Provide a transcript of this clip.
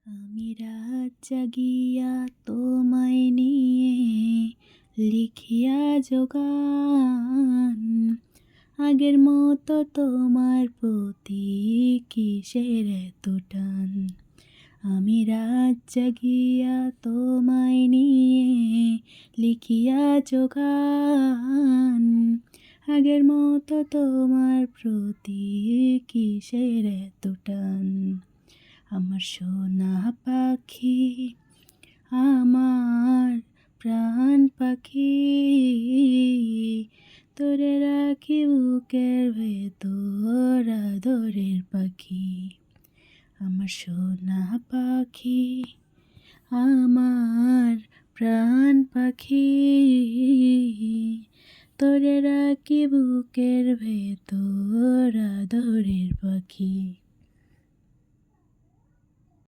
আমি রাত জাগিয়া তোমায় নিয়ে লিখিয়া যোগান, আগের মতো তোমার প্রতি কিসের এত টান। আমি রাত জাগিয়া তোমায় নিয়ে লিখিয়া যোগান, আগের মতো তোমার প্রতি কিসের এত টান। আমার সোনা পাখি, আমার প্রাণ পাখি, তোরে রাখি বুকের ভেতর আদরের পাখি। আমার সোনা পাখি, আমার প্রাণ পাখি, তোরে রাখি বুকের ভেতর আদরের পাখি।